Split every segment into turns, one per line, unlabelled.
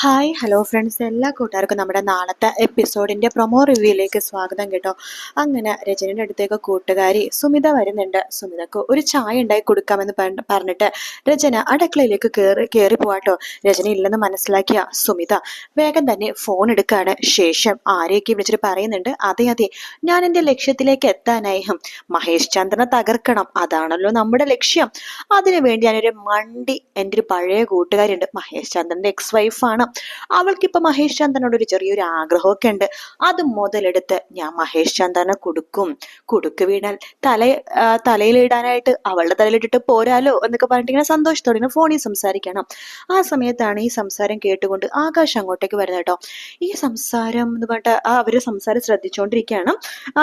Hi hello friends, എല്ലാ കൂട്ടുകാർക്കും നമ്മുടെ നാളത്തെ എപ്പിസോഡിൻ്റെ പ്രൊമോ റിവ്യൂയിലേക്ക് സ്വാഗതം കേട്ടോ. അങ്ങനെ രജനിയുടെ അടുത്തേക്ക് കൂട്ടുകാരി സുമിത വരുന്നുണ്ട്. സുമിതക്ക് ഒരു ചായ ഉണ്ടായി കൊടുക്കാമെന്ന് പറഞ്ഞിട്ട് രചന അടുക്കളയിലേക്ക് കയറി പോവാട്ടോ. രജന ഇല്ലെന്ന് മനസ്സിലാക്കിയ സുമിത വേഗം തന്നെ ഫോൺ എടുക്കുകയാണ്. ശേഷം ആരെയൊക്കെ വിളിച്ചിട്ട് പറയുന്നുണ്ട്, അതെ അതെ, ഞാൻ എൻ്റെ ലക്ഷ്യത്തിലേക്ക് എത്താനായി മഹേഷ് ചന്ദ്രനെ തകർക്കണം, അതാണല്ലോ നമ്മുടെ ലക്ഷ്യം. അതിനു വേണ്ടി ഞാനൊരു മണ്ടി എൻ്റെ ഒരു പഴയ കൂട്ടുകാരിയുണ്ട്, മഹേഷ് ചന്ദ്രൻ്റെ എക്സ് വൈഫാണ്. അവൾക്കിപ്പോ മഹേഷ് ചന്ദ്രനോട് ഒരു ചെറിയൊരു ആഗ്രഹമൊക്കെ ഉണ്ട്. അത് മുതലെടുത്ത് ഞാൻ മഹേഷ് ചന്ദ്രനെ കുടുക്ക് വീണാൽ തലയിലിടാനായിട്ട് അവളുടെ തലയിലിട്ടിട്ട് പോരാലോ എന്നൊക്കെ പറഞ്ഞിട്ട് ഇങ്ങനെ സന്തോഷത്തോടെ ഇങ്ങനെ ഫോണിൽ സംസാരിക്കണം. ആ സമയത്താണ് ഈ സംസാരം കേട്ടുകൊണ്ട് ആകാശ് അങ്ങോട്ടേക്ക് വരുന്നത് കേട്ടോ. ഈ സംസാരം എന്ന് പറഞ്ഞിട്ട് അവര് സംസാരം ശ്രദ്ധിച്ചുകൊണ്ടിരിക്കുകയാണ്.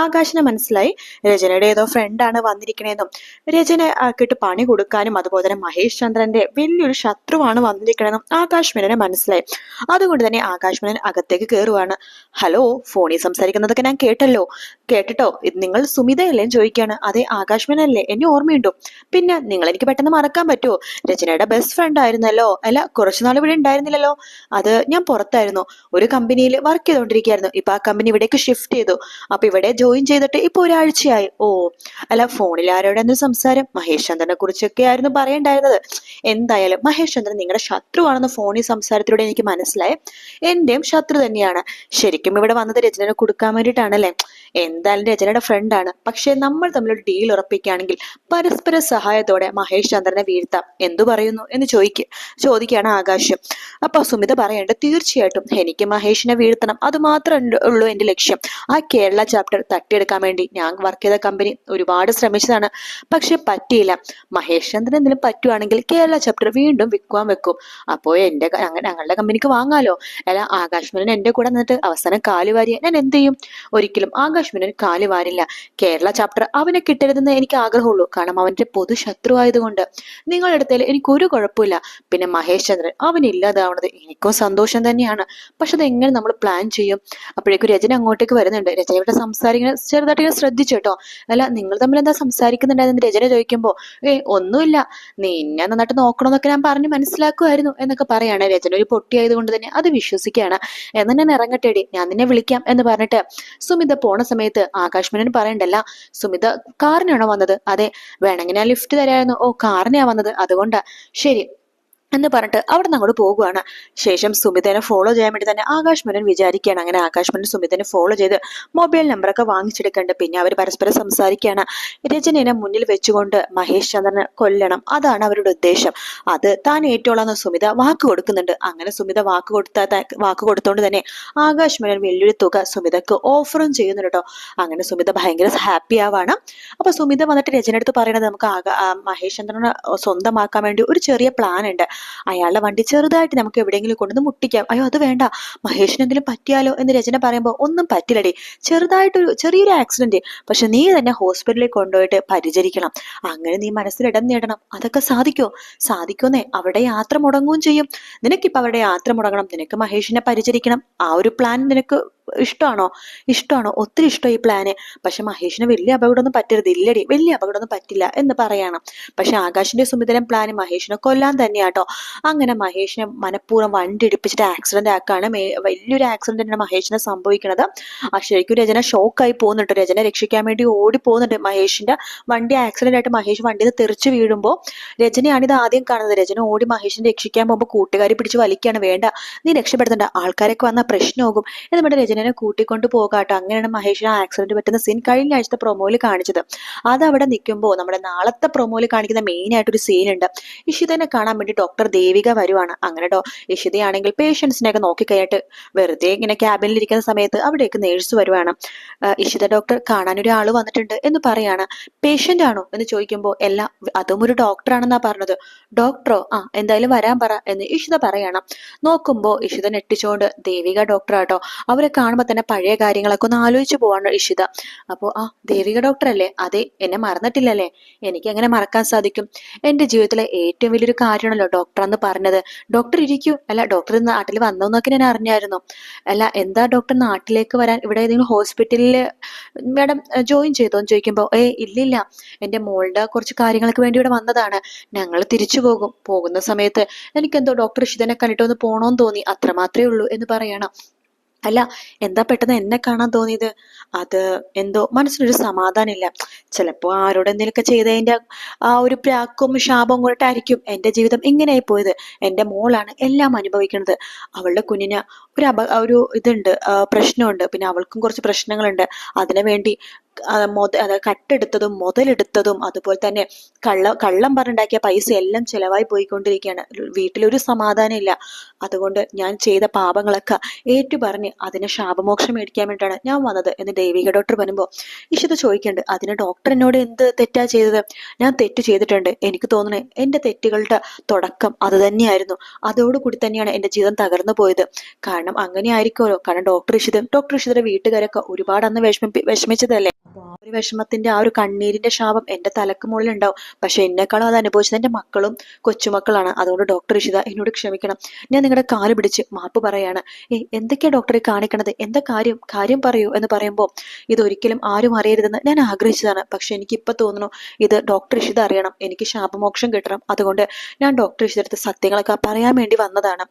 ആകാശിനെ മനസ്സിലായി രചനയുടെ ഏതോ ഫ്രണ്ടാണ് വന്നിരിക്കണേന്നും രചന ആക്കിയിട്ട് പണി കൊടുക്കാനും അതുപോലെ തന്നെ മഹേഷ് ചന്ദ്രന്റെ വലിയൊരു ശത്രുവാണ് വന്നിരിക്കണമെന്നും ആകാശ് മേനോനെ മനസ്സിലായി. അതുകൊണ്ട് തന്നെ ആകാശ് മേനോൻ അകത്തേക്ക് കയറുവാണ്. ഹലോ, ഫോണിൽ സംസാരിക്കുന്നതൊക്കെ ഞാൻ കേട്ടിട്ടോ, ഇത് നിങ്ങൾ സുമിതയല്ലേ ചോദിക്കാണ്. അതെ, ആകാശ് മേനോനല്ലേ, എന്നെ ഓർമ്മയുണ്ടോ? പിന്നെ നിങ്ങൾ എനിക്ക് പെട്ടെന്ന് മറക്കാൻ പറ്റുമോ? രചനയുടെ ബെസ്റ്റ് ഫ്രണ്ട് ആയിരുന്നല്ലോ. അല്ല, കുറച്ചുനാൾ ഇവിടെ ഉണ്ടായിരുന്നില്ലല്ലോ. അത് ഞാൻ പുറത്തായിരുന്നു, ഒരു കമ്പനിയിൽ വർക്ക് ചെയ്തുകൊണ്ടിരിക്കുകയായിരുന്നു. ഇപ്പൊ ആ കമ്പനി ഇവിടേക്ക് ഷിഫ്റ്റ് ചെയ്തു. അപ്പൊ ഇവിടെ ജോയിൻ ചെയ്തിട്ട് ഇപ്പൊ ഒരാഴ്ചയായി. ഓ, അല്ല, ഫോണിൽ ആരോടെന്ന് സംസാരം? മഹേഷ് ചന്ദ്രനെ കുറിച്ചൊക്കെ ആയിരുന്നു പറയണ്ടായിരുന്നത്. എന്തായാലും മഹേഷ് ചന്ദ്രൻ നിങ്ങളുടെ ശത്രുവാണെന്ന് ഫോണിൽ സംസാരത്തിലൂടെ എനിക്ക് മനസ്സിലായി. എന്റെയും ശത്രു തന്നെയാണ്. ശരിക്കും ഇവിടെ വന്നത് രചനനെ കൊടുക്കാൻ വേണ്ടിയിട്ടാണല്ലേ? എന്തായാലും രചനയുടെ ഫ്രണ്ടാണ്. പക്ഷെ നമ്മൾ തമ്മിലൊരു ഡീൽ ഉറപ്പിക്കുകയാണെങ്കിൽ പരസ്പര സഹായത്തോടെ മഹേഷ് ചന്ദ്രനെ വീഴ്ത്താം. എന്തു പറയുന്നു എന്ന് ചോദിക്കുകയാണ് ആകാശം. അപ്പൊ സുമിത പറയേണ്ടത്, തീർച്ചയായിട്ടും എനിക്ക് മഹേഷിനെ വീഴ്ത്തണം, അത് മാത്രമേ ഉള്ളൂ എന്റെ ലക്ഷ്യം. ആ കേരള ചാപ്റ്റർ തട്ടിയെടുക്കാൻ വേണ്ടി ഞാൻ വർക്ക് ചെയ്ത കമ്പനി ഒരുപാട് ശ്രമിച്ചതാണ്, പക്ഷെ പറ്റിയില്ല. മഹേഷ് ചന്ദ്രൻ എന്തെങ്കിലും പറ്റുവാണെങ്കിൽ കേരള ചാപ്റ്റർ വീണ്ടും വെക്കും. അപ്പോ ഞങ്ങളുടെ കമ്പനിക്ക് വാങ്ങാലോ. അല്ല, ആകാശ് മേനോൻ എന്റെ കൂടെ നിന്നിട്ട് അവസാനം കാല് വാരിയ ഞാൻ എന്ത് ചെയ്യും? ഒരിക്കലും ആകാശ് മേനോൻ കാല് വാരില്ല. കേരള ചാപ്റ്റർ അവനെ കിട്ടരുതെന്ന് എനിക്ക് ആഗ്രഹമുള്ളൂ, കാരണം അവന്റെ പൊതു ശത്രു ആയതുകൊണ്ട്. നിങ്ങളുടെ അടുത്തേൽ എനിക്കൊരു കുഴപ്പമില്ല. പിന്നെ മഹേഷ് ചന്ദ്രൻ അവനില്ലാതാവണത് എനിക്കും സന്തോഷം തന്നെയാണ്. പക്ഷെ അത് എങ്ങനെ നമ്മൾ പ്ലാൻ ചെയ്യും? അപ്പോഴേക്കും രചന അങ്ങോട്ടേക്ക് വരുന്നുണ്ട്. രചനയുടെ സംസാരിക്കുന്ന ചെറുതായിട്ട് ഞാൻ ശ്രദ്ധിച്ചു കേട്ടോ. അല്ല, നിങ്ങൾ തമ്മിൽ എന്താ സംസാരിക്കുന്നുണ്ടായിരുന്നു രചന ചോദിക്കുമ്പോ, ഒന്നുമില്ല, നിന്നെ നന്നായിട്ട് നോക്കണമെന്നൊക്കെ ഞാൻ പറഞ്ഞ് മനസ്സിലാക്കുമായിരുന്നു എന്നൊക്കെ പറയാണ്. രചന ഒരു പൊട്ടിയായത് കൊണ്ട് തന്നെ അത് വിശ്വസിക്കുകയാണ്. എന്നാ ഞാൻ ഇറങ്ങട്ടേടി, ഞാൻ നിന്നെ വിളിക്കാം എന്ന് പറഞ്ഞിട്ട് സുമിത പോണ സമയത്ത് ആകാശ് മേനോൻ പറയണ്ടല്ല, സുമിത കാറിനാണോ വന്നത്? അതെ, വേണമെങ്കിൽ ഞാൻ ലിഫ്റ്റ് തരായിരുന്നു. ഓ, കാറിനാ വന്നത്, അതുകൊണ്ടാ. ശരി എന്ന് പറഞ്ഞിട്ട് അവിടെ നിന്ന് അങ്ങോട്ട് പോകുവാണ്. ശേഷം സുമിതനെ ഫോളോ ചെയ്യാൻ വേണ്ടി തന്നെ ആകാശ് മേനോൻ വിചാരിക്കുകയാണ്. അങ്ങനെ ആകാശ് മേനോൻ സുമിതനെ ഫോളോ ചെയ്ത് മൊബൈൽ നമ്പറൊക്കെ വാങ്ങിച്ചെടുക്കണ്ട്. പിന്നെ അവർ പരസ്പരം സംസാരിക്കുകയാണ്. രചനയെ മുന്നിൽ വെച്ചുകൊണ്ട് മഹേഷ് ചന്ദ്രനെ കൊല്ലണം, അതാണ് അവരുടെ ഉദ്ദേശം. അത് താൻ ഏറ്റോളാന്ന് സുമിത വാക്ക് കൊടുക്കുന്നുണ്ട്. അങ്ങനെ സുമിത വാക്ക് കൊടുത്തോണ്ട് തന്നെ ആകാശ് മേനോൻ വലിയൊരു തുക സുമിതക്ക് ഓഫറും ചെയ്യുന്നുണ്ട് കേട്ടോ. അങ്ങനെ സുമിത ഭയങ്കര ഹാപ്പി ആവാണ്. അപ്പൊ സുമിത വന്നിട്ട് രചന അടുത്ത് പറയണത്, നമുക്ക് മഹേഷ് ചന്ദ്രനെ സ്വന്തമാക്കാൻ വേണ്ടി ഒരു ചെറിയ പ്ലാൻ ഉണ്ട്. അയാളുടെ വണ്ടി ചെറുതായിട്ട് നമുക്ക് എവിടെയെങ്കിലും കൊണ്ടുവന്ന് മുട്ടിക്കാം. അയ്യോ, അത് വേണ്ട, മഹേഷിന് എന്തെങ്കിലും പറ്റിയാലോ എന്ന് രചന പറയുമ്പോൾ, ഒന്നും പറ്റില്ലടി, ചെറിയൊരു ആക്സിഡന്റ്, പക്ഷെ നീ തന്നെ ഹോസ്പിറ്റലിൽ കൊണ്ടുപോയിട്ട് പരിചരിക്കണം. അങ്ങനെ നീ മനസ്സിൽ ഇടം നേടണം. അതൊക്കെ സാധിക്കുന്നേ. അവിടെ യാത്ര മുടങ്ങുകയും ചെയ്യും. നിനക്കിപ്പോ അവിടെ യാത്ര മുടങ്ങണം, നിനക്ക് മഹേഷിനെ പരിചരിക്കണം. ആ ഒരു പ്ലാൻ നിനക്ക് ഇഷ്ടമാണോ? ഒത്തിരി ഇഷ്ടം ഈ പ്ലാന്. പക്ഷെ മഹേഷിന് വലിയ അപകടമൊന്നും പറ്റരുത്. ഇല്ലടി, വലിയ അപകടമൊന്നും പറ്റില്ല എന്ന് പറയണം. പക്ഷെ ആകാശിന്റെ സുമിതരം പ്ലാന് മഹേഷിനെ കൊല്ലാൻ തന്നെയാട്ടോ. അങ്ങനെ മഹേഷിനെ മനഃപൂർവ്വം വണ്ടി ഇടിപ്പിച്ചിട്ട് ആക്സിഡന്റ് ആക്കാണ്. വലിയൊരു ആക്സിഡന്റ് തന്നെ മഹേഷിനെ സംഭവിക്കുന്നത്. ശരിക്കും രചന ഷോക്കായി പോകുന്നുണ്ട്. രചന രക്ഷിക്കാൻ വേണ്ടി ഓടി പോകുന്നുണ്ട്. മഹേഷിന്റെ വണ്ടി ആക്സിഡന്റ് ആയിട്ട് മഹേഷ് വണ്ടിയിൽ നിന്ന് തെറിച്ചു വീഴുമ്പോൾ രചനയാണ് ഇത് ആദ്യം കാണുന്നത്. രചന ഓടി മഹേഷിനെ രക്ഷിക്കാൻ പോകുമ്പോൾ കൂട്ടുകാരി പിടിച്ച് വലിക്കാണ്. വേണ്ട, നീ രക്ഷപ്പെടുത്തണ്ട, ആൾക്കാരൊക്കെ വന്നാൽ പ്രശ്നമാകും എന്ന് പറഞ്ഞ രചനനെ കൂട്ടിക്കൊണ്ട് പോകാട്ടോ. അങ്ങനെയാണ് മഹേഷിന് ആക്സിഡന്റ് പറ്റുന്ന സീൻ കഴിഞ്ഞ ആഴ്ചത്തെ പ്രൊമോയിൽ കാണിച്ചത്. അത് അവിടെ നിൽക്കുമ്പോൾ നമ്മുടെ നാളത്തെ പ്രൊമോയിൽ കാണിക്കുന്ന മെയിൻ ആയിട്ടൊരു സീൻ ഉണ്ട്. ഇഷിതനെ കാണാൻ വേണ്ടി ഡോക്ടർ ദേവിക വരുവാണ്. അങ്ങനെ ഇഷിതയാണെങ്കിൽ പേഷ്യൻസിനെയൊക്കെ നോക്കിക്കഴിഞ്ഞിട്ട് വെറുതെ ഇങ്ങനെ ക്യാബിനിൽ ഇരിക്കുന്ന സമയത്ത് അവിടേക്ക് നേഴ്സ് വരുവാണ്. ഇഷിത ഡോക്ടർ കാണാനൊരാള് വന്നിട്ടുണ്ട് എന്ന് പറയാണ്. പേഷ്യന്റ് ആണോ എന്ന് ചോദിക്കുമ്പോൾ, എല്ലാം അതും ഒരു ഡോക്ടറാണെന്നാ പറഞ്ഞത്. ഡോക്ടറോ? എന്തായാലും വരാൻ പറ എന്ന് ഇഷിത പറയണം. നോക്കുമ്പോ ഇഷിത ഞെട്ടിച്ചോണ്ട് ദേവിക ഡോക്ടറാട്ടോ. അവരെ കാണുമ്പോൾ തന്നെ പഴയ കാര്യങ്ങളൊക്കെ ഒന്ന് ആലോചിച്ച് പോവാണ് ഇഷിത. അപ്പോൾ ദേവിക ഡോക്ടർ അല്ലേ? അതെ, എന്നെ മറന്നിട്ടില്ലല്ലേ? എനിക്ക് എങ്ങനെ മറക്കാൻ സാധിക്കും? എന്റെ ജീവിതത്തിലെ ഏറ്റവും വലിയൊരു കാര്യമാണല്ലോ ഡോക്ടർ എന്ന് പറഞ്ഞത്. ഡോക്ടർ ഇരിക്കൂ. അല്ല, ഡോക്ടർ നാട്ടിൽ വന്നോന്നൊക്കെ ഞാൻ അറിഞ്ഞായിരുന്നു. അല്ല, എന്താ ഡോക്ടർ നാട്ടിലേക്ക് വരാൻ? ഇവിടെ ഏതെങ്കിലും ഹോസ്പിറ്റലിൽ മാഡം ജോയിൻ ചെയ്തോന്ന് ചോദിക്കുമ്പോൾ ഇല്ലില്ല, എന്റെ മോളുടെ കുറച്ച് കാര്യങ്ങൾക്ക് വേണ്ടി ഇവിടെ വന്നതാണ്. ഞങ്ങൾ തിരിച്ചു പോകും. പോകുന്ന സമയത്ത് എനിക്കെന്തോ ഡോക്ടർ ഇഷിതനെ കണ്ടിട്ട് ഒന്ന് പോണോന്ന് തോന്നി, അത്രമാത്രേ ഉള്ളൂ എന്ന് പറയണം. അല്ല, എന്താ പെട്ടെന്ന് എന്നെ കാണാൻ തോന്നിയത്? അത് എന്തോ മനസ്സിനൊരു സമാധാനമില്ല. ചിലപ്പോ ആരോട് എന്തെങ്കിലുമൊക്കെ ചെയ്തതിന്റെ ആ ഒരു പ്രാക്കും ശാപവും കൊണ്ടായിരിക്കും എന്റെ ജീവിതം ഇങ്ങനെയായി പോയത്. എന്റെ മോളാണ് എല്ലാം അനുഭവിക്കുന്നത്. അവളുടെ കുഞ്ഞിന് ഒരു ഇതുണ്ട്, പ്രശ്നമുണ്ട്. പിന്നെ അവൾക്കും കുറച്ച് പ്രശ്നങ്ങളുണ്ട്. അതിനു വേണ്ടി കട്ടെടുത്തതും മുതലെടുത്തതും അതുപോലെ തന്നെ കള്ളം പറഞ്ഞുണ്ടാക്കിയ പൈസ എല്ലാം ചെലവായി പോയിക്കൊണ്ടിരിക്കുകയാണ്. വീട്ടിലൊരു സമാധാനം ഇല്ല. അതുകൊണ്ട് ഞാൻ ചെയ്ത പാപങ്ങളൊക്കെ ഏറ്റുപറഞ്ഞ് അതിന് ശാപമോക്ഷം മേടിക്കാൻ വേണ്ടിയിട്ടാണ് ഞാൻ വന്നത് എന്ന് ദേവിക ഡോക്ടർ പറയുമ്പോൾ ഇഷിത ചോദിക്കുന്നുണ്ട്, അതിന് ഡോക്ടർ എന്നോട് എന്ത് തെറ്റാ ചെയ്തത്? ഞാൻ തെറ്റ് ചെയ്തിട്ടുണ്ട്. എനിക്ക് തോന്നണേ എന്റെ തെറ്റുകളുടെ തുടക്കം അത് തന്നെയായിരുന്നു. അതോടുകൂടി തന്നെയാണ് എന്റെ ജീവിതം തകർന്നു പോയത്. കാരണം അങ്ങനെ ആയിരിക്കുമല്ലോ. കാരണം ഡോക്ടർ ഇഷിതയുടെ വീട്ടുകാരൊക്കെ ഒരുപാട് അന്ന് വിഷമിച്ചതല്ലേ. അപ്പൊ ആ ഒരു വിഷമത്തിന്റെ ആ ഒരു കണ്ണീരിന്റെ ശാപം എന്റെ തലക്ക് മുകളിൽ ഉണ്ടാവും. പക്ഷെ എന്നെക്കാളും അത് അനുഭവിച്ചത് എന്റെ മക്കളും കൊച്ചുമക്കളാണ്. അതുകൊണ്ട് ഡോക്ടർ ഇഷിത എന്നോട് ക്ഷമിക്കണം. ഞാൻ നിങ്ങളുടെ കാല് പിടിച്ച് മാപ്പ് പറയാണ്. എന്തൊക്കെയാ ഡോക്ടറെ കാണിക്കണത്? എന്താ കാര്യം പറയൂ എന്ന് പറയുമ്പോൾ ഇതൊരിക്കലും ആരും അറിയരുതെന്ന് ഞാൻ ആഗ്രഹിച്ചതാണ്. പക്ഷെ എനിക്ക് ഇപ്പൊ തോന്നുന്നു ഇത് ഡോക്ടർ ഇഷിത അറിയണം. എനിക്ക് ശാപമോക്ഷം കിട്ടണം. അതുകൊണ്ട് ഞാൻ ഡോക്ടർ ഇഷിതടുത്ത് സത്യങ്ങളൊക്കെ പറയാൻ വേണ്ടി വന്നതാണ്.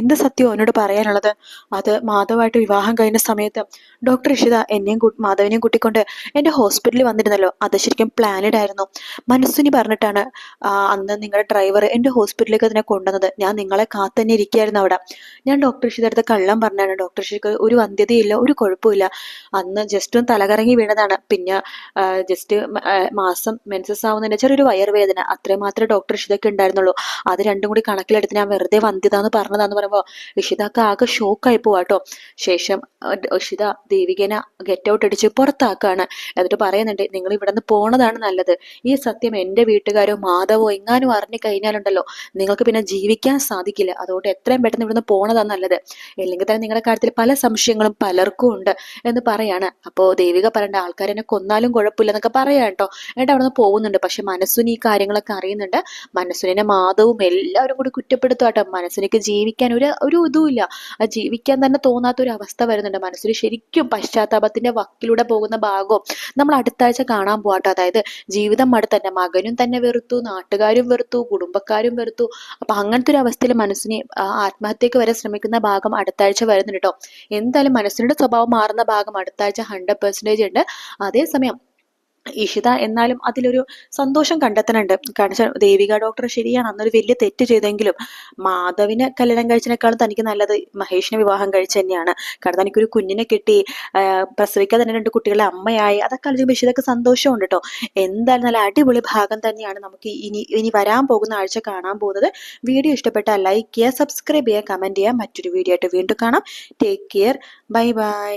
എന്ത് സത്യമോ എന്നോട് പറയാനുള്ളത്? അത് മാധവായിട്ട് വിവാഹം കഴിഞ്ഞ സമയത്ത് ഡോക്ടർ ഇഷിത എന്നെയും മാധവനെയും കൂട്ടിക്കൊണ്ട് എന്റെ ഹോസ്പിറ്റലിൽ വന്നിരുന്നല്ലോ. അത് ശരിക്കും പ്ലാനഡ് ആയിരുന്നു. മനസ്സുനി പറഞ്ഞിട്ടാണ് അന്ന് നിങ്ങളുടെ ഡ്രൈവർ എന്റെ ഹോസ്പിറ്റലിലേക്ക് അതിനെ കൊണ്ടുവന്നത്. ഞാൻ നിങ്ങളെ കാത്തു തന്നെ ഇരിക്കുകയായിരുന്നു അവിടെ. ഞാൻ ഡോക്ടർ ഇഷിത അടുത്ത് കള്ളം പറഞ്ഞാണ്. ഡോക്ടർ ഇഷിക്ക് ഒരു വന്ധ്യതയില്ല, ഒരു കുഴപ്പമില്ല. അന്ന് ജസ്റ്റ് ഒന്ന് തലകറങ്ങി വീണതാണ്. പിന്നെ ജസ്റ്റ് മാസം മെൻസസ് ആവുന്നതിന്റെ ചെറിയൊരു വയറുവേദന, അത്രയും മാത്രമേ ഡോക്ടർ ഇഷിതയ്ക്ക് ഉണ്ടായിരുന്നുള്ളൂ. അത് രണ്ടും കൂടി കണക്കിലെടുത്ത് ഞാൻ വെറുതെ വന്ധ്യത എന്ന് പറഞ്ഞതാന്ന് പറയുമ്പോൾ ഇഷിതക്ക് ആകെ ഷോക്കായി പോവാട്ടോ. ശേഷം ഇഷിത ദേവികനെ ഗെറ്റ് ഔട്ട് അടിച്ച് പുറത്താക്കാണ്. എന്നിട്ട് പറയുന്നുണ്ട്, നിങ്ങൾ ഇവിടെ നിന്ന് പോണതാണ് നല്ലത്. ഈ സത്യം എന്റെ വീട്ടുകാരോ മാധവോ എങ്ങാനും അറിഞ്ഞു കഴിഞ്ഞാലുണ്ടല്ലോ, നിങ്ങൾക്ക് പിന്നെ ജീവിക്കാൻ സാധിക്കില്ല. അതുകൊണ്ട് എത്രയും പെട്ടെന്ന് ഇവിടുന്ന് പോണതാണ് നല്ലത്. അല്ലെങ്കിൽ തന്നെ നിങ്ങളുടെ കാര്യത്തിൽ പല സംശയങ്ങളും പലർക്കും ഉണ്ട് എന്ന് പറയാണ്. അപ്പോ ദേവിക പറയേണ്ട, ആൾക്കാരെന്നെ കൊന്നാലും കുഴപ്പമില്ല എന്നൊക്കെ പറയാം കേട്ടോ. എന്നിട്ട് അവിടെ നിന്ന് പോകുന്നുണ്ട്. പക്ഷെ മനസ്സിന് ഈ കാര്യങ്ങളൊക്കെ അറിയുന്നുണ്ട്. മനസ്സിനെ മാധവും എല്ലാവരും കൂടി കുറ്റപ്പെടുത്തുവാട്ടോ. മനസ്സിലേക്ക് ജീവിക്കാൻ ഒരു ഇതുമില്ല. ആ ജീവിക്കാൻ തന്നെ തോന്നാത്ത ഒരു അവസ്ഥ വരുന്നുണ്ട്. മനസ്സിന് ശരിക്കും പശ്ചാത്താപത്തിന്റെ വക്കിലൂടെ പോകുന്ന ഭാഗവും നമ്മൾ അടുത്ത ആഴ്ച കാണാൻ പോവാട്ടോ. അതായത് ജീവിതം മടുത്ത് തന്നെ മകനും തന്നെ വെറുത്തു, നാട്ടുകാരും വെറുത്തു, കുടുംബക്കാരും വെറുത്തു. അപ്പൊ അങ്ങനത്തെ ഒരു അവസ്ഥയിൽ മനസ്സിനെ ആത്മഹത്യക്ക് വരെ ശ്രമിക്കുന്ന ഭാഗം അടുത്ത ആഴ്ച വരുന്നുണ്ട് കേട്ടോ. എന്തായാലും മനസ്സിന്റെ സ്വഭാവം മാറുന്ന ഭാഗം അടുത്ത ആഴ്ച 100% ഉണ്ട്. അതേസമയം ഇഷിത എന്നാലും അതിലൊരു സന്തോഷം കണ്ടെത്തുന്നുണ്ട്. കാരണം ദേവിക ഡോക്ടർ ശരിയാണ്, അന്നൊരു വലിയ തെറ്റ് ചെയ്തെങ്കിലും മാധവിനെ കല്യാണം കഴിച്ചതിനേക്കാളും തനിക്ക് നല്ലത് മഹേഷിനെ വിവാഹം കഴിച്ചു തന്നെയാണ്. കാരണം തനിക്കൊരു കുഞ്ഞിനെ കിട്ടി, പ്രസവിക്കാതെ തന്നെ 2 കുട്ടികളെ അമ്മയായി. അതൊക്കെ ആലോചിക്കുമ്പോൾ ഇഷിതക്ക് സന്തോഷമുണ്ട് കേട്ടോ. എന്തായാലും നല്ല അടിപൊളി ഭാഗം തന്നെയാണ് നമുക്ക് ഇനി വരാൻ പോകുന്ന ആഴ്ച കാണാൻ പോകുന്നത്. വീഡിയോ ഇഷ്ടപ്പെട്ടാൽ ലൈക്ക് ചെയ്യുക, സബ്സ്ക്രൈബ് ചെയ്യുക, കമന്റ് ചെയ്യുക. മറ്റൊരു വീഡിയോ ആയിട്ട് വീണ്ടും കാണാം. Take care. Bye bye.